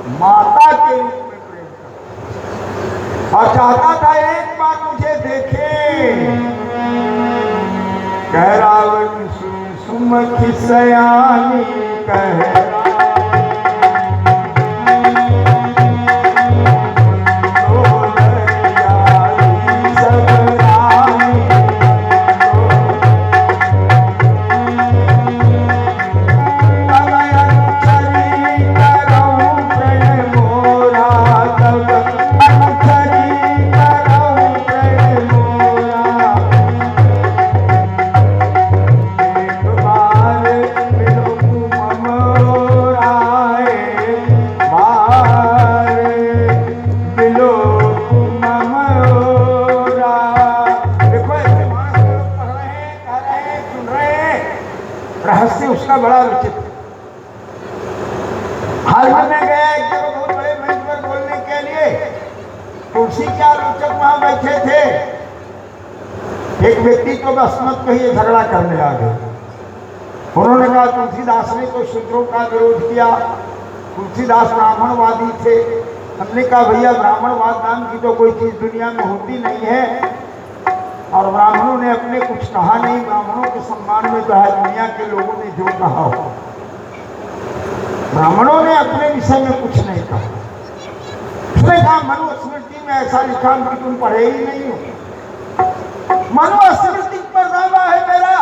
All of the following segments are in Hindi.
माता के रूप में प्रेम करता और चाहता था एक बार मुझे देखे। कह रावण सुमखी सयानी कह रहस्य उसका बड़ा रुचित। हाल में गया एक जगह बहुत बड़े मंच पर बोलने के लिए, तुलसी के आलोचक वहां बैठे थे। एक व्यक्ति तो बस मत कहिए झगड़ा करने आ गए। उन्होंने कहा तुलसीदास ने तो शूद्रों का विरोध किया, तुलसीदास ब्राह्मणवादी थे। हमने कहा भैया ब्राह्मणवाद नाम की तो कोई चीज दुनिया में होती नहीं है, और ब्राह्मणों ने अपने कुछ कहा नहीं, ब्राह्मणों के सम्मान में तो है दुनिया के लोगों ने जो कहा हो। ब्राह्मणों ने अपने विषय में कुछ नहीं कहा। उसने कहा मनुस्मृति में ऐसा लिखा कि तुम पढ़े ही नहीं हो। मनुस्मृति पर दावा है मेरा।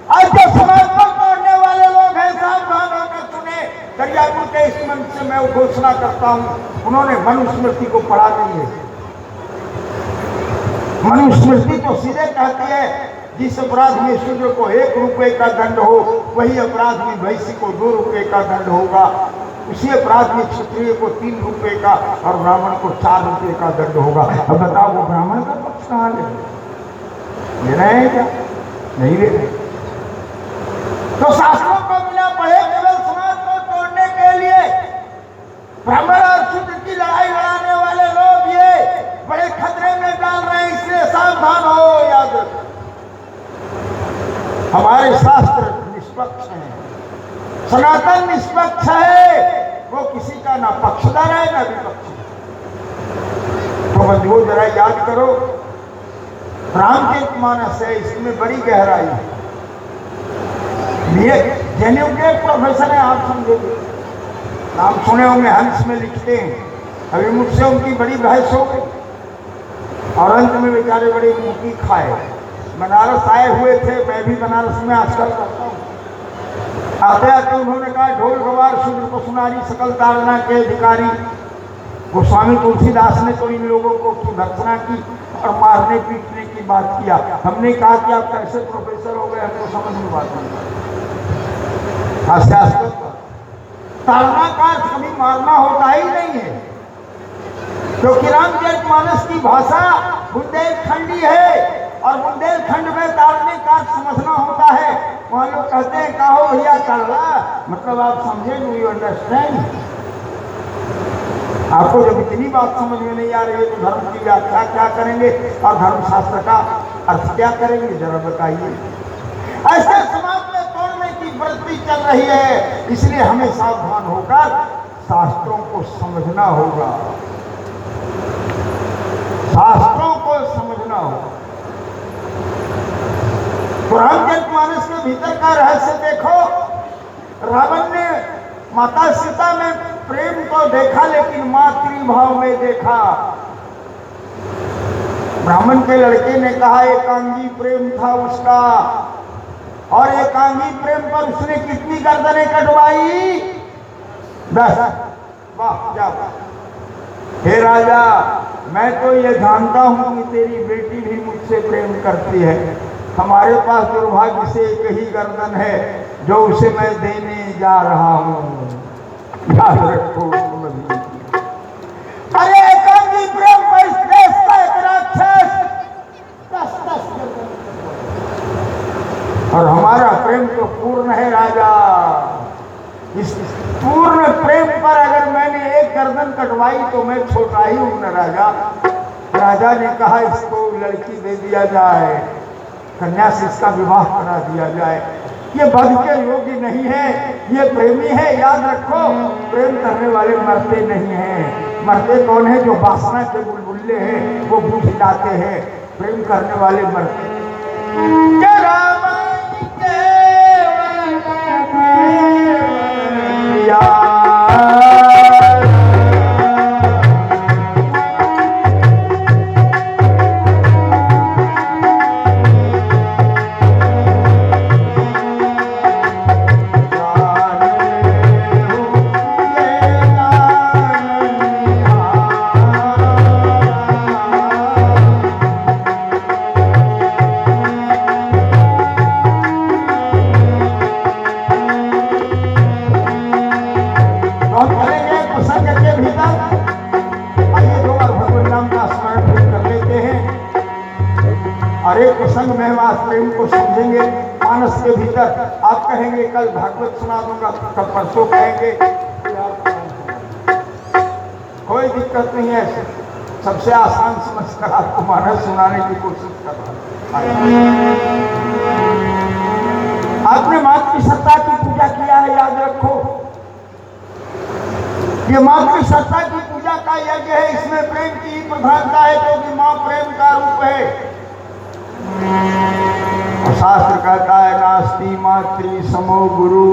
आज जो समाज को तोड़ने वाले लोग हैं सावधान होकर सुने। दरियापुर के इस मंच से मैं घोषणा करता हूं, उन्होंने मनुस्मृति को पढ़ा नहीं है। मनुस्मृति तो सीधे कहती है जिस अपराध में शूद्र को 1 रुपए का दंड हो, वही अपराध में वैश्य को 2 रुपए का दंड होगा। उसी अपराध में क्षत्रिय को 3 रुपए का और ब्राह्मण को 4 रुपए का दंड होगा। अब बताओ वो ब्राह्मण का पक्ष कहाँ ले रहे हैं क्या? नहीं ले रहे। तो शास्त्रों को बिना पढ़े केवल समाज को तोड़ने के लिए ब्राह्मण और शूद्र की लड़ाई लड़ाने वाले लोग ये बड़े खतरे में डाल रहे हैं, इसलिए सावधान हो। याद रखो हमारे शास्त्र निष्पक्ष हैं, सनातन निष्पक्ष है, वो किसी का ना पक्षधर है ना विपक्षी। तो बंधुओं जरा याद करो, रामचरितमानस है, इसमें बड़ी गहराई है। जनेऊ के प्रोफेसर है, आप समझोगे, नाम सुने होंगे, हंस में लिखते हैं। अभी मुझसे उनकी बड़ी बहस हो गई और अंत में बेचारे बड़े मुंह खाए। बनारस आए हुए थे, मैं भी बनारस में आजकल करता हूँ। आते आते उन्होंने कहा ढोल गवार शूद्र को सुनारी सकल ताड़ना के अधिकारी। गोस्वामी तुलसीदास ने तो इन लोगों को भर्त्सना की और मारने पीटने की बात किया। हमने कहा कि आप कैसे प्रोफेसर हो गए, हमको समझ में बात नहीं। ताड़ना का कभी मारना होता ही नहीं है, क्योंकि रामचरितमानस की भाषा बुंदेलखंडी है और बुंदेलखंड में ताड़ने का समझना होता है। वहाँ लोग कहते हैं कहो भैया ताड़ना, मतलब आप समझे, डू यू अंडरस्टैंड। आपको जब इतनी बात समझ में नहीं आ रही है तो धर्म की व्याख्या क्या करेंगे और धर्मशास्त्र का अर्थ क्या करेंगे, जरा बताइए। ऐसे समाज में तोड़ने की वृत्ति चल रही है, इसलिए हमें सावधान होकर शास्त्रों को समझना होगा, शास्त्रों को समझना होगा। तो रामचरितमानस के भीतर का रहस्य देखो। रावण ने माता सीता में प्रेम को देखा, लेकिन मातृभाव में देखा। ब्राह्मण के लड़के ने कहा एकांगी प्रेम था उसका, और एकांगी प्रेम पर उसने कितनी गर्दनें कटवाई? 10। वाह जाओ। हे राजा, मैं तो ये जानता हूं कि तेरी बेटी भी मुझसे प्रेम करती है। हमारे पास दुर्भाग्य से एक ही गर्दन है जो उसे मैं देने जा रहा हूं, याद रखो। अरे एकांगी प्रेम पर इस देश का एक राक्षस 10 और हमारा प्रेम तो पूर्ण है राजा। इस पूर्ण प्रेम पर अगर मैंने एक गर्दन कटवाई तो मैं छोटा ही हूं न राजा। राजा ने कहा इसको लड़की दे दिया जाए, कन्या से इसका विवाह करा दिया जाए। ये बध के योग्य नहीं है, ये प्रेमी है। याद रखो, प्रेम करने वाले मरते नहीं हैं। मरते कौन है? जो वासना के बुलबुल्ले हैं, वो बुझ जाते हैं। प्रेम करने वाले मरते प्रसंग में हम आज प्रेम को समझेंगे मानस के भीतर। आप कहेंगे कल भागवत सुना दूंगा, कल परसों कहेंगे, कोई दिक्कत नहीं है। सबसे आसान समझकर आपको मानस सुनाने की कोशिश कर रहा हूं। आपने मातृसत्ता की पूजा किया है, याद रखो। ये मातृसत्ता की पूजा का यज्ञ है। इसमें प्रेम की प्रधानता है, क्योंकि मां प्रेम का रूप है। और शास्त्र कहता है नास्ति मातृ समो गुरु।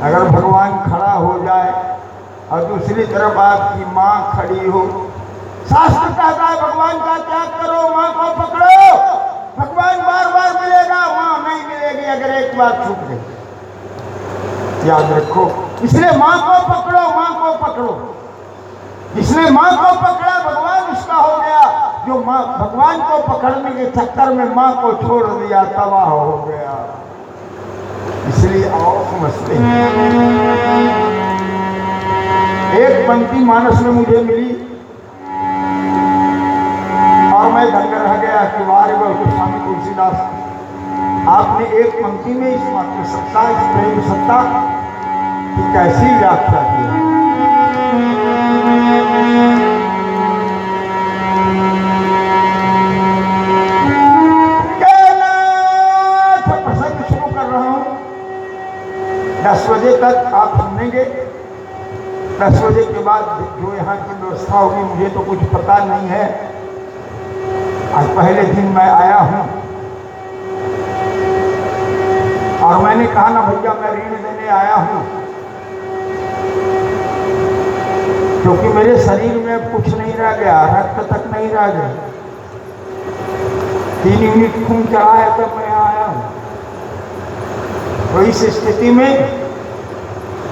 अगर भगवान खड़ा हो जाए और दूसरी तरफ आपकी मां खड़ी हो, शास्त्र कहता है भगवान का त्याग करो, मां को पकड़ो। भगवान बार बार मिलेगा, मां नहीं मिलेगी अगर एक बार छूट गई। याद रखो, इसलिए मां को पकड़ो, मां को पकड़ो। जिसने मां को पकड़ा भगवान उसका हो गया। जो मां भगवान को पकड़ने के चक्कर में मां को छोड़ दिया, तबाह हो गया। इसलिए आओ समझते हैं। एक पंक्ति मानस में मुझे मिली और मैं दंग रह गया कि वारे स्वामी तुलसीदास, आपने एक पंक्ति में इस मातृसत्ता, इस प्रेम सत्ता की कैसी व्याख्या की। प्रसंग शुरू कर रहा हूं, 10 बजे तक आप सुनेंगे। 10 बजे के बाद जो यहाँ की व्यवस्था होगी मुझे तो कुछ पता नहीं है। आज पहले दिन मैं आया हूं और मैंने कहा ना भैया मैं ऋण देने आया हूं, क्योंकि मेरे शरीर में कुछ नहीं रह गया, रक्त तक नहीं रह गया। 3 यूनिट खून चढ़ा है तब मैं आया हूं। तो इस स्थिति में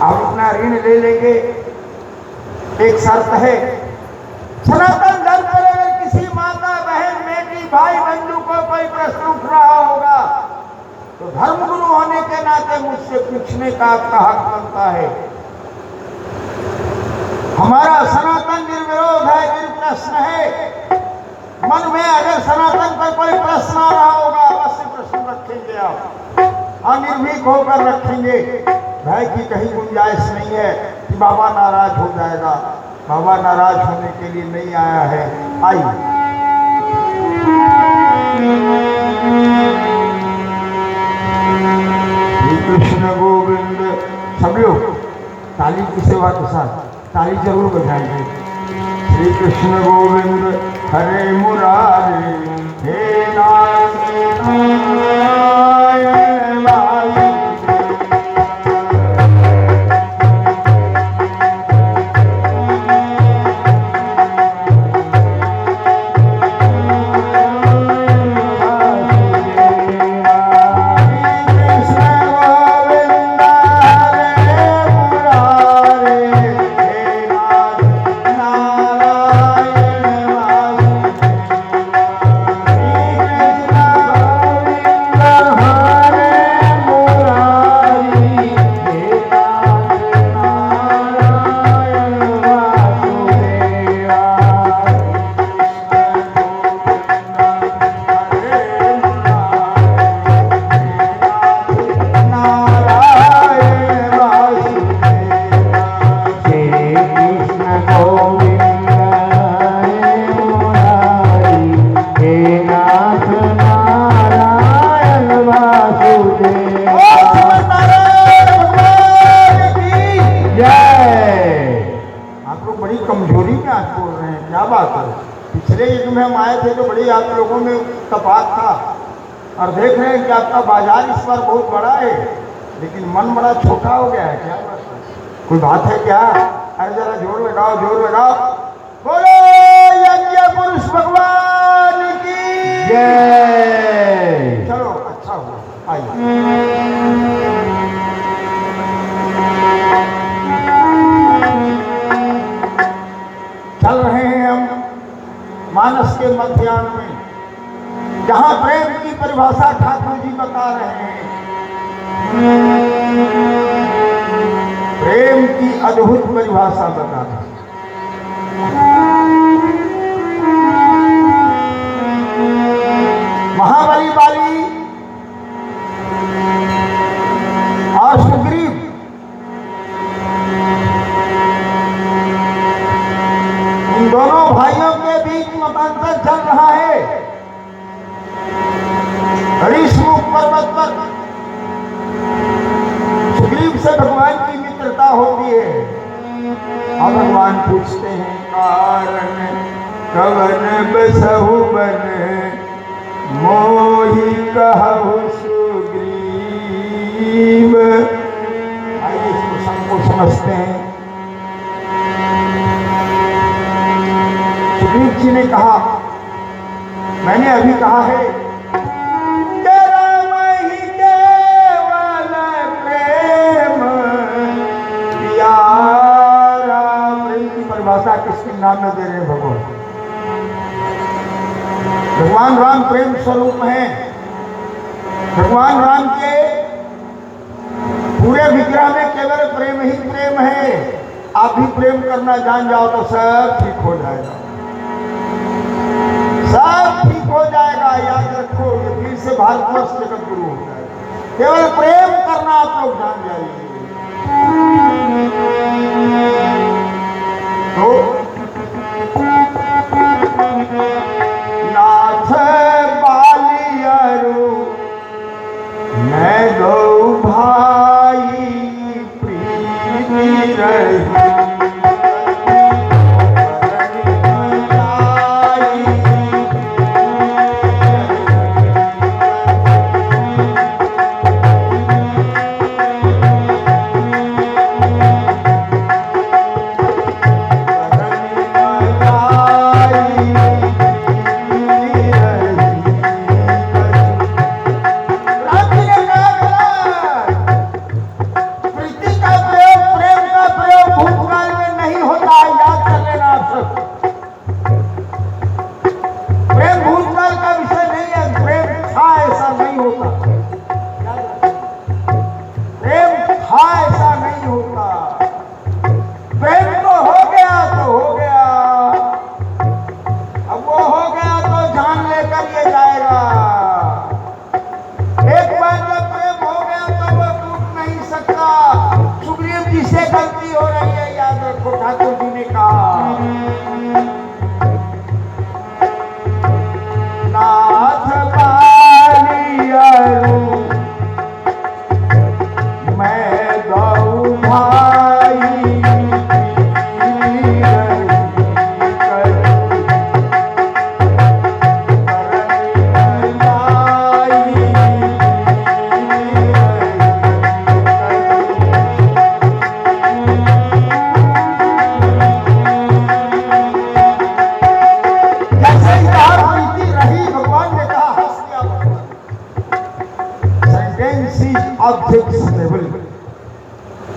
आप अपना ऋण ले लेंगे। एक शर्त है, सनातन धर्म पर अगर किसी माता बहन बेटी भाई बंधु को कोई प्रश्न उठ रहा होगा तो धर्मगुरु होने के नाते मुझसे पूछने का आपका हक बनता है। हमारा सनातन निर्विरोध है, निर्प्रश्न है। मन में अगर सनातन पर कोई प्रश्न आ रहा होगा अवश्य प्रश्न रखेंगे आप, अनिर्भीक होकर रखेंगे। भय की कहीं गुंजाइश नहीं है कि बाबा नाराज हो जाएगा। बाबा नाराज होने के लिए नहीं आया है। आइए श्री कृष्ण गोविंद। सब लोग ताली की सेवा के साथ ताली जरूर बजाएंगे। श्री कृष्ण गोविंद हरे मुरारे, हे नारायण वासुदेव। जय। आप लोग बड़ी कमजोरी में आज बोल रहे हैं, क्या बात है। पिछले युग में हम आए थे तो बड़ी आप लोगों में तपाक था, और देख रहे हैं कि आपका बाजार इस बार बहुत बड़ा है, लेकिन मन बड़ा छोटा हो गया है। क्या बात है, कोई बात है क्या? अरे जरा जोर लगाओ, जोर लगाओ। बोलो यज्ञ पुरुष भगवान की जय। चलो अच्छा हुआ, आइए। चल रहे हैं हम मानस के मध्याह्न में, जहां प्रेम की परिभाषा ठाकुर जी बता रहे हैं। प्रेम की अद्भुत परिभाषा बता रहे हैं। महाबली बाली और सुग्रीव इन दोनों भाइयों के बीच मतांतर चल रहा है। ऋषमुख पर्वत पर सुग्रीव से भगवान की मित्रता होती है। अब भगवान पूछते हैं कारण कवन बसहु बन मोहि कहु सुग्रीव। आइए इस प्रसंग को समझते हैं। सुग्रीव जी ने कहा, मैंने अभी कहा है भाषा किसके नाम में दे रहे हैं भगवान। भगवान राम प्रेम स्वरूप हैं। भगवान राम के पूरे विग्रह में केवल प्रेम ही प्रेम है। आप भी प्रेम करना जान जाओ तो सब ठीक हो जाएगा, सब ठीक हो जाएगा। याद रखो, ये फिर से भारतवर्ष जगत गुरु हो जाएगा। केवल प्रेम करना आप लोग जान जाइए। तो नाथ बालियरु मैं दो भाई प्रीति रही।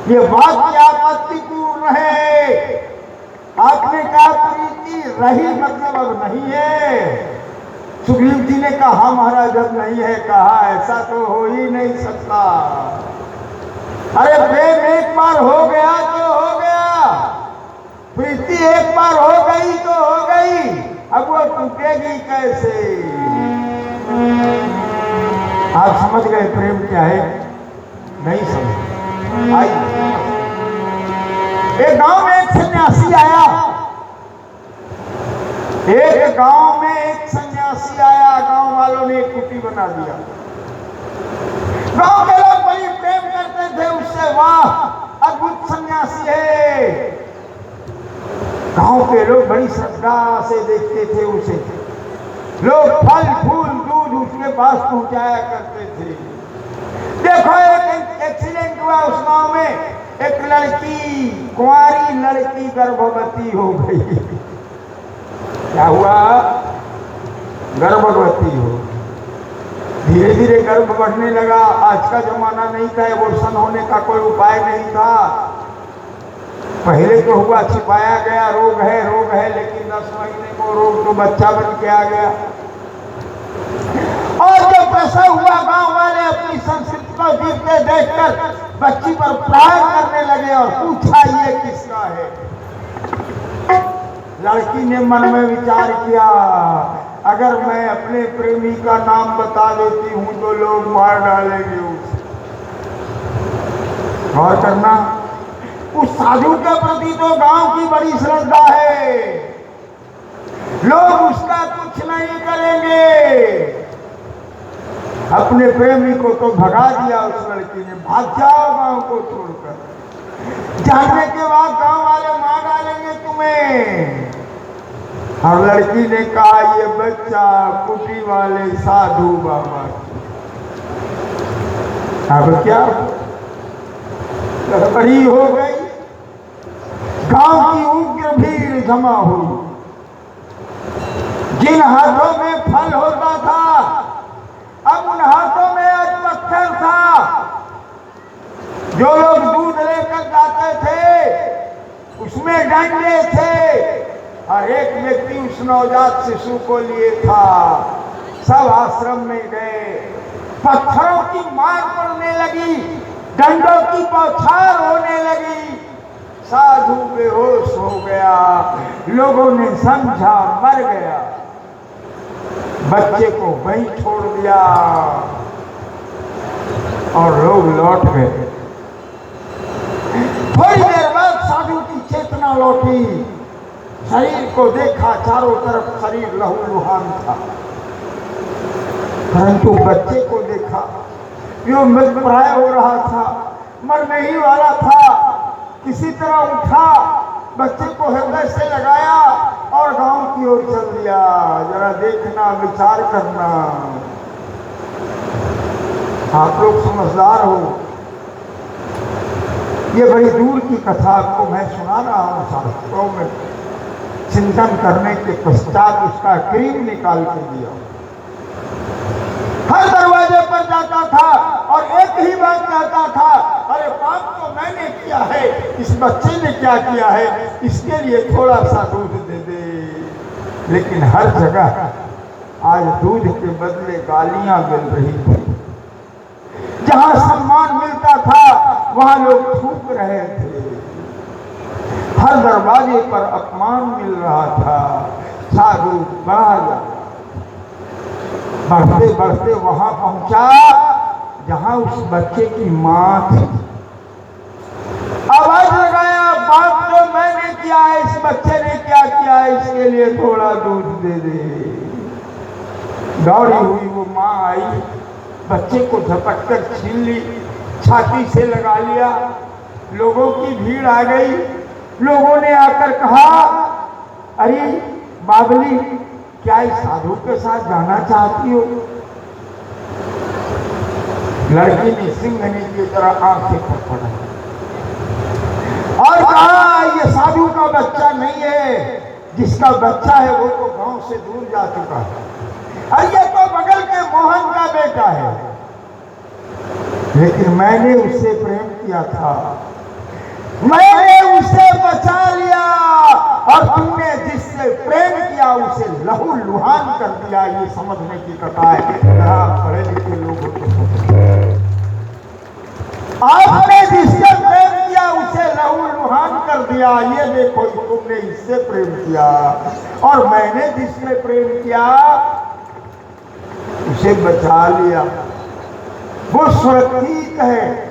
ये बात क्या आपत्तिपूर्ण है। आपने कहा प्रीति रही मतलब अब नहीं है। सुग्रीव जी ने कहा महाराज अब नहीं है। कहा ऐसा तो हो ही नहीं सकता। अरे प्रेम एक बार हो गया तो हो गया, प्रीति एक बार हो गई तो हो गई, अब वो टूटेगी कैसे। आप समझ गए प्रेम क्या है? नहीं समझ। आइए, एक गांव में एक सन्यासी आया। एक गांव में एक सन्यासी आया। गांव वालों ने एक कुटी बना दिया। गांव के लोग बड़ी प्रेम करते थे उससे। वाह, अद्भुत सन्यासी सन्यासी है। गांव के लोग बड़ी श्रद्धा से देखते थे उसे। लोग फल फूल दूध उसके पास पहुंचाया करते थे। देखो एक एक्सीडेंट हुआ उस गांव में, एक लड़की, कुंवारी लड़की गर्भवती हो गई। क्या हुआ? गर्भवती हो। धीरे धीरे गर्भ बढ़ने लगा। आज का जमाना नहीं था, एबॉर्शन होने का कोई उपाय नहीं था। पहले तो हुआ छिपाया गया, रोग है, लेकिन 10 महीने को रोग तो बच्चा बन के आ गया। और जब प्रसव हुआ, गांव वाले अपनी संस्कृति को गिरते देखकर बच्ची पर प्रहार करने लगे और पूछा ये किसका है। लड़की ने मन में विचार किया, अगर मैं अपने प्रेमी का नाम बता देती हूं तो लोग मार डालेंगे उसे। और करना, उस साधु के प्रति तो गांव की बड़ी श्रद्धा है, लोग उसका कुछ नहीं करेंगे। अपने प्रेमी को तो भगा दिया उस लड़की ने। भाग जाओ गांव को छोड़कर, जानने के बाद गांव वाले मार डालेंगे तुम्हें। और लड़की ने कहा ये बच्चा कुटी वाले साधु बाबा। अब क्या गड़बड़ी हो गई। गांव की उग्र भीड़ जमा हुई। जिन हाथों में फल होता था, अब उन हाथों में आज पत्थर था। जो लोग दूध लेकर जाते थे उसमें डंडे थे, और एक व्यक्ति उस नवजात शिशु को लिए था। सब आश्रम में गए। पत्थरों की मार पड़ने लगी, डंडों की बौछार होने लगी। साधु बेहोश हो गया। लोगों ने समझा मर गया। बच्चे को वहीं छोड़ दिया और लोग लौट गए। थोड़ी देर बाद साधु की चेतना लौटी। शरीर को देखा, चारों तरफ शरीर लहूलुहान था, परंतु बच्चे को देखा जो मृतप्राय हो रहा था, मरने ही वाला था। किसी तरह उठा, बच्चे को हृदय से लगाया और गांव की ओर चल दिया। जरा देखना, विचार करना। आप लोग समझदार हो। ये बड़ी दूर की कथा आपको मैं सुना रहा हूं। शास्त्रों में चिंतन करने के पश्चात उसका क्रीम निकाल के दिया। हर दरवाजे पर जाता था और एक ही बात कहता था, अरे पाप तो मैंने किया है, इस बच्चे ने क्या किया है, इसके लिए थोड़ा सा दूध दे दे। लेकिन हर जगह आज दूध के बदले गालियां मिल रही थी। जहां सम्मान मिलता था वहां लोग थूक रहे थे। हर दरवाजे पर अपमान मिल रहा था। साधु बढ़ते बढ़ते वहां पहुंचा जहां उस बच्चे की मां थी। आवाज लगाया, बाप तो मैंने किया है, इस बच्चे ने क्या किया है, इसके लिए थोड़ा दूध दे दे। दौड़ी हुई वो मां आई, बच्चे को झपट कर छीन ली, छाती से लगा लिया। लोगों की भीड़ आ गई। लोगों ने आकर कहा, अरे बाबली, क्या इस साधु के साथ जाना चाहती हो? लड़की ने सिंघनी की तरह आंखें फटफटाई और कहा, ये साधु का बच्चा नहीं है। जिसका बच्चा है वो तो गांव से दूर जा चुका है, और ये तो बगल के मोहन का बेटा है। लेकिन मैंने उससे प्रेम किया था, मैंने उसे बचा लिया, और तुमने जिससे प्रेम किया उसे लहू लुहान कर दिया। ये समझने की कथा है। पढ़े लिखे लोग हो तो आपने जिससे प्रेम किया उसे लहू लुहान कर दिया। ये देखो तुमने इससे प्रेम किया, और मैंने जिससे प्रेम किया उसे बचा लिया। वो सुरक्षित है,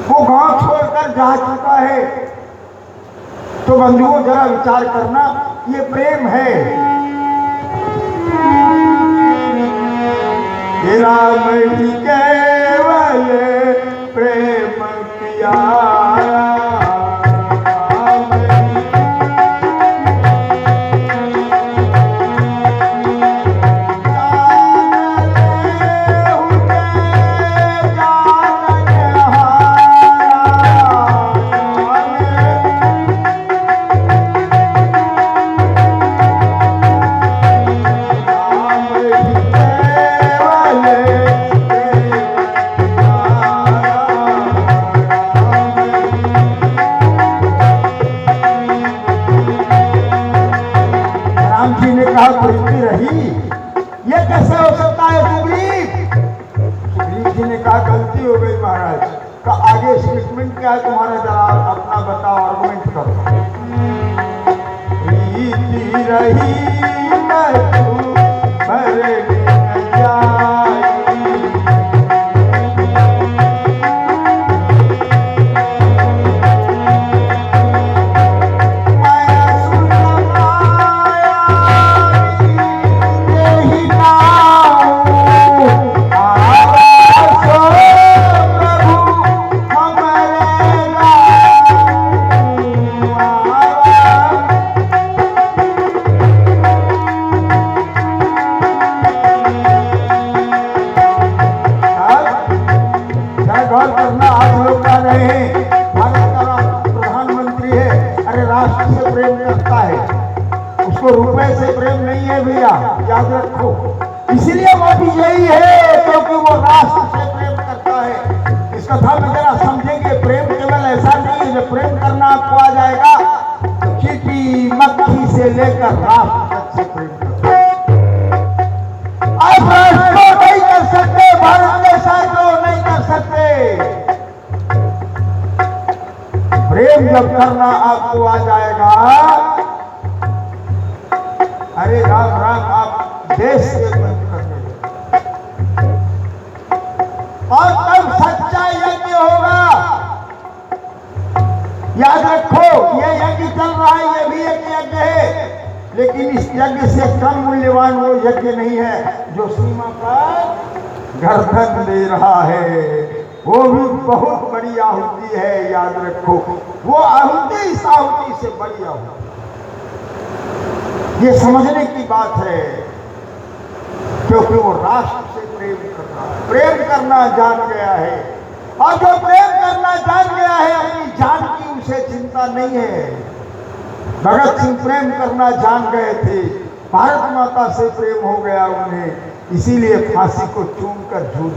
वो गांव छोड़कर जा चुका है। तो बंधुओं जरा विचार करना, ये प्रेम है। राम जी केवल प्रेम किया। राष्ट्र से प्रेम करता है, उसको रुपए से प्रेम नहीं है भैया, याद रखो। इसीलिए वो विजयी है क्योंकि वो राष्ट्र से प्रेम करता है। इस कथा में जरा समझेंगे, प्रेम केवल ऐसा नहीं है जब प्रेम करना आपको आ जाएगा तो चींटी मक्खी से लेकर राष्ट्र तक से प्रेम करता है। आप राष्ट्र को नहीं कर सकते, भारत के साथ को नहीं कर सकते। प्रेम जब करना आपको आ जाएगा, अरे राम राम, आप देश से प्रेम करने और तब सच्चा यज्ञ होगा। याद रखो, ये यज्ञ चल रहा है, ये भी एक यज्ञ है, लेकिन इस यज्ञ से कम मूल्यवान वो यज्ञ नहीं है जो सीमा पर गर्दन दे रहा है। वो भी बहुत बड़ी आहुति है, याद रखो। वो आहुति इस आहुति से बड़ी आहुति, ये समझने की बात है, क्योंकि वो राष्ट्र से प्रेम कर रहा है, प्रेम करना जान गया है। और जो प्रेम करना जान गया है, अपनी जान की उसे चिंता नहीं है। भगत सिंह प्रेम करना जान गए थे, भारत माता से प्रेम हो गया उन्हें, इसीलिए फांसी को चूम कर झूठ।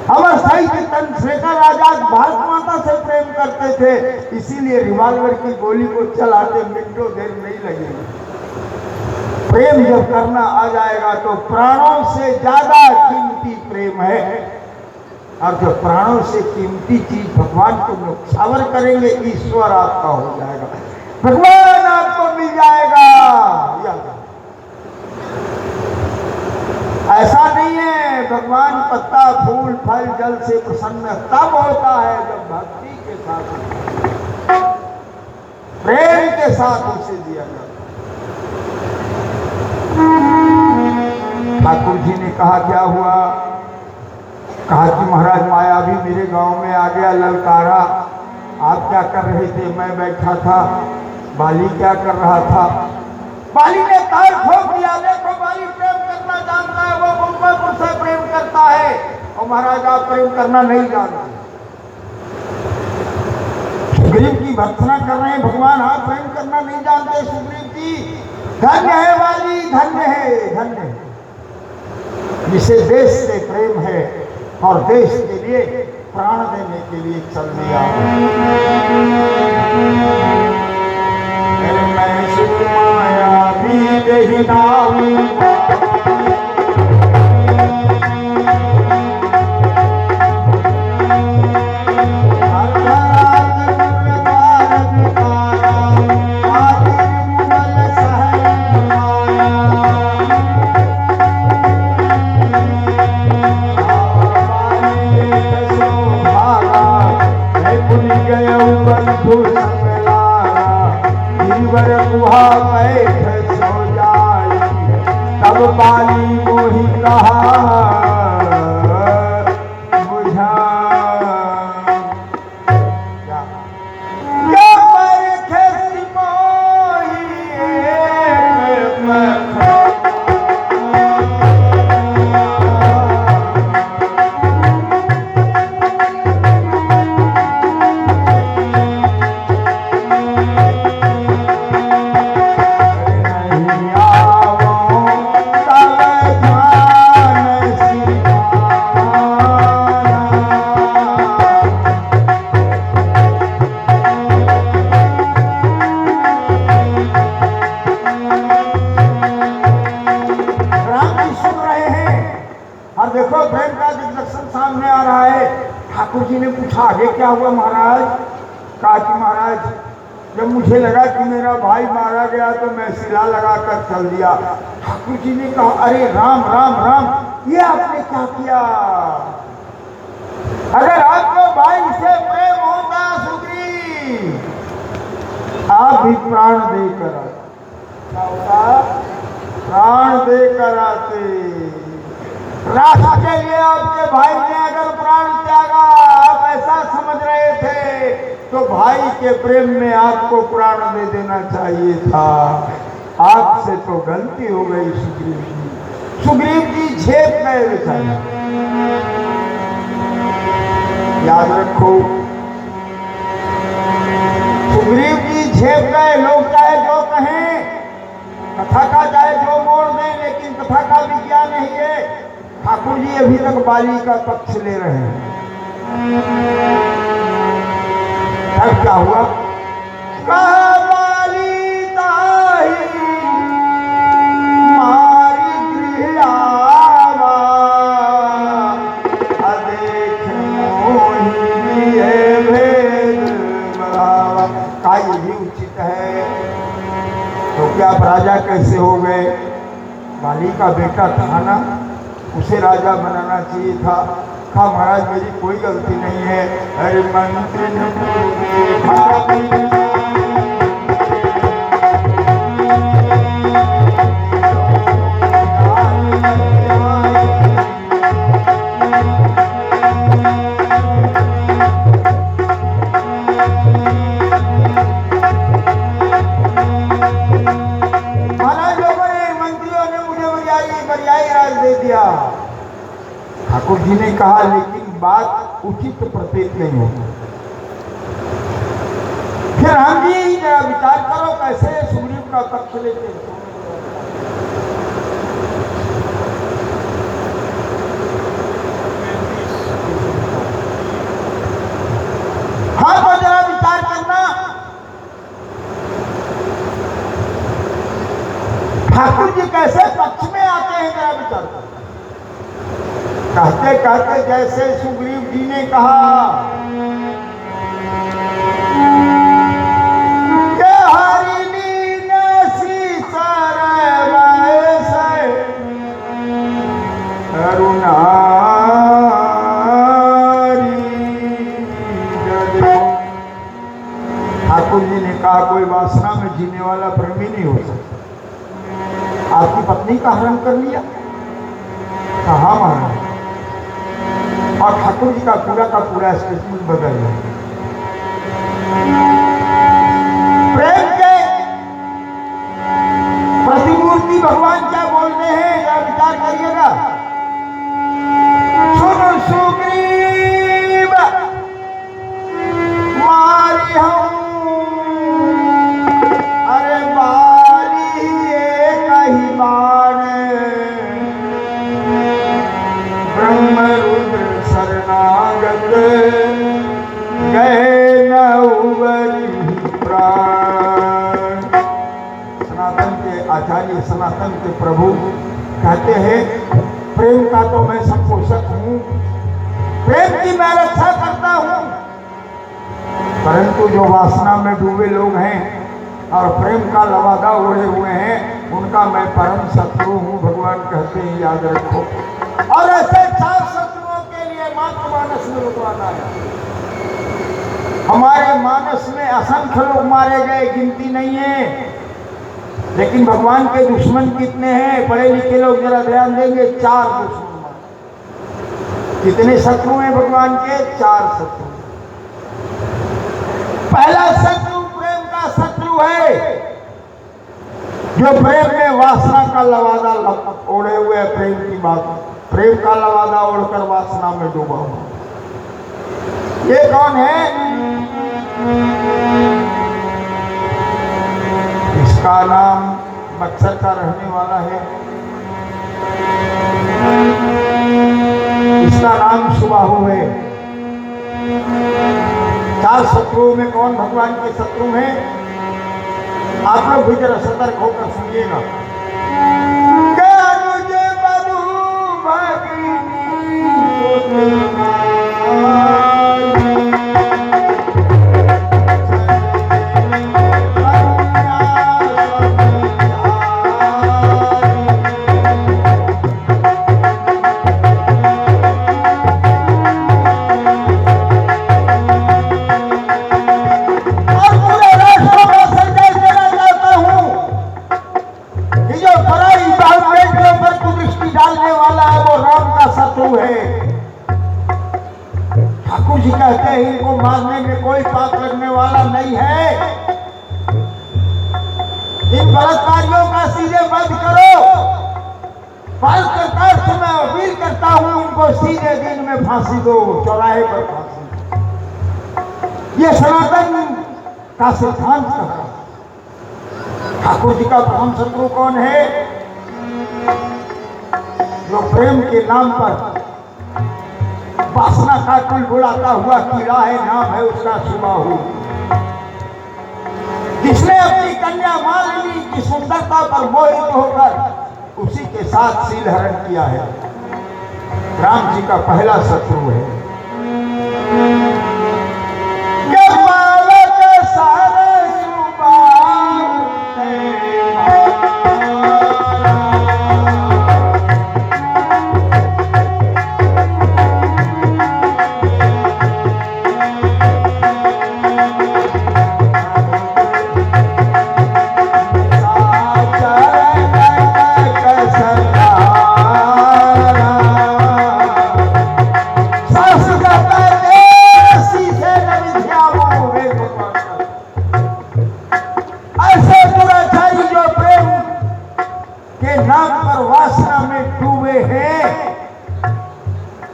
अमर साहित्य चंद्रशेखर आजाद भारत माता से प्रेम करते थे, इसीलिए रिवॉल्वर की गोली को चलाते मिनटों देर नहीं लगेगी। प्रेम जब करना आ जाएगा तो प्राणों से ज्यादा कीमती प्रेम है। और जो प्राणों से कीमती चीज भगवान को न्यौछावर करेंगे, ईश्वर आपका हो जाएगा, भगवान आपको मिल जाएगा। ऐसा नहीं है, भगवान पत्ता फूल फल जल से प्रसन्न तब होता है जब भक्ति के साथ, प्रेम के साथ उसे दिया जाता। ठाकुर जी ने कहा क्या हुआ? कहा कि महाराज माया भी मेरे गांव में आ गया, ललकारा। आप क्या कर रहे थे? मैं बैठा था। बाली क्या कर रहा था? बाली ने तार ठोक दिया। देखो, बाली प्रेम करना जानता है, वो मुंबई से प्रेम करता है, और महाराज आप प्रेम करना नहीं जानते। सुग्रीव की भर्त्सना कर रहे हैं भगवान, आप प्रेम करना नहीं जानते सुग्रीव जी। धन्य है वाली, धन्य है, धन्य है जिसे देश से प्रेम है और देश के लिए प्राण देने के लिए चल दिया। मैं सुख माया भी देही दाऊं, तब बाली मोहि कहा बुझा ठाकुर जी ने पूछा आगे क्या हुआ महाराज? कहा कि महाराज जब मुझे लगा कि मेरा भाई मारा गया तो मैं सिला लगाकर चल दिया। ठाकुर जी ने कहा अरे राम राम राम, ये आपने क्या किया? अगर आपको भाई से प्रेम होता सुग्रीव, आप भी प्राण देकर आते, प्राण देकर आते। राष्ट्र के लिए आपके भाई ने अगर प्राण त्यागा, आप ऐसा समझ रहे थे, तो भाई के प्रेम में आपको प्राण दे देना चाहिए था। आपसे तो गलती हो गई सुग्रीव जी। सुग्रीव जी झेप गए बेचारे। याद रखो, सुग्रीव जी झेप गए। मंत्री अभी तक बाली का पक्ष ले रहे हैं। तब क्या हुआ? कहा बाली ताही मारी गृह आवा, अदेख मोहि है भेद बढ़ावा। का ये भी उचित है? तो क्या आप राजा कैसे हो गए? बाली का बेटा था ना, उसे राजा बनाना चाहिए था। कहा महाराज मेरी कोई गलती नहीं है। अरे मंत्री ने दे दिया। ठाकुर जी ने कहा लेकिन बात उचित प्रतीत नहीं होगी। फिर हम भी जरा विचार करो कैसे सुग्रीव का पक्ष लेते। हाँ तो जरा विचार करना। ठाकुर जी कैसे पक्ष में आते हैं जरा विचार करो। कहते कहते जैसे सुग्रीव जी ने कहा कि हरिणी ने सीसर वैसे करुणारी जदे। ठाकुर जी ने कहा कोई वासना में जीने वाला प्रेमी नहीं हो सकता। आपकी पत्नी का हरण कर लिया? कहा महाराज। और ठाकुर जी का पूरा स्टेटमेंट बदल गया। प्रेम के प्रतिमूर्ति भगवान क्या बोलते हैं या विचार करिएगा। सुनो सुग्रीव मारी हूं, अरे बाली एक ही बाण, ब्रह्म रुद्र शरणागत गए न उबरी प्राण। सनातन के आचार्य, सनातन के प्रभु कहते हैं प्रेम का तो मैं संपोषक हूँ, प्रेम की मैं रक्षा करता हूँ, परंतु जो वासना में डूबे लोग हैं और प्रेम का लवादा ओढ़े हुए हैं उनका मैं परम शत्रु हूँ। भगवान कहते हैं याद रखो। और ऐसे 4 शत्रुओं के लिए मातृमानस में रुकवाना है। हमारे मानस में असंख्य लोग मारे गए, गिनती नहीं है, लेकिन भगवान के दुश्मन कितने हैं? पढ़े लिखे लोग जरा ध्यान देंगे, 4 दुश्मन। कितने शत्रु हैं भगवान के? 4 शत्रु। पहला शत्रु प्रेम का शत्रु है, जो प्रेम में वासना का लवादा ओढ़े हुए, प्रेम की बात, प्रेम का लवादा ओढ़कर वासना में डूबा हुआ। ये कौन है? इसका नाम बक्सर का रहने वाला है, इसका नाम सुबाहु है। 4 शत्रुओं में कौन भगवान के शत्रु हैं? आप लोग भी जरा सतर्क होकर सुनिएगा। ठाकुर जी कहते हैं इनको मारने में कोई पाप लगने वाला नहीं है। इन बलात्कारियों का सीधे वध करो। बाल सरकार से मैं अपील करता हूं उनको सीधे दिन में फांसी दो, चौराहे पर फांसी। ये सनातन का सिद्धांत है। ठाकुर जी का प्रथम शत्रु कौन है? जो प्रेम के नाम पर वासना का टुलबुलाता हुआ कीड़ा है, नाम है उसका सुबाहु। जिसने अपनी कन्या मालिनी की सुंदरता पर मोहित होकर उसी के साथ शील हरण किया है, राम जी का पहला शत्रु है।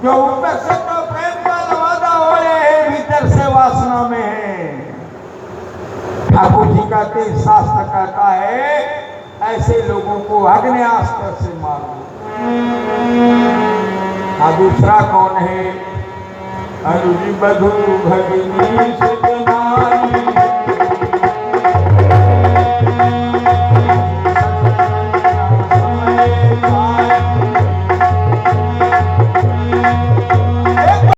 जो ऊपर से तो प्रेम का वादा हो रहे हैं, भीतर से वासना में है। ठाकुर जी कहते शास्त्र कहता है ऐसे लोगों को आग्नेयास्त्र से मारो। दूसरा कौन है? अनुजी बधु भगिनी सुतनारी, समय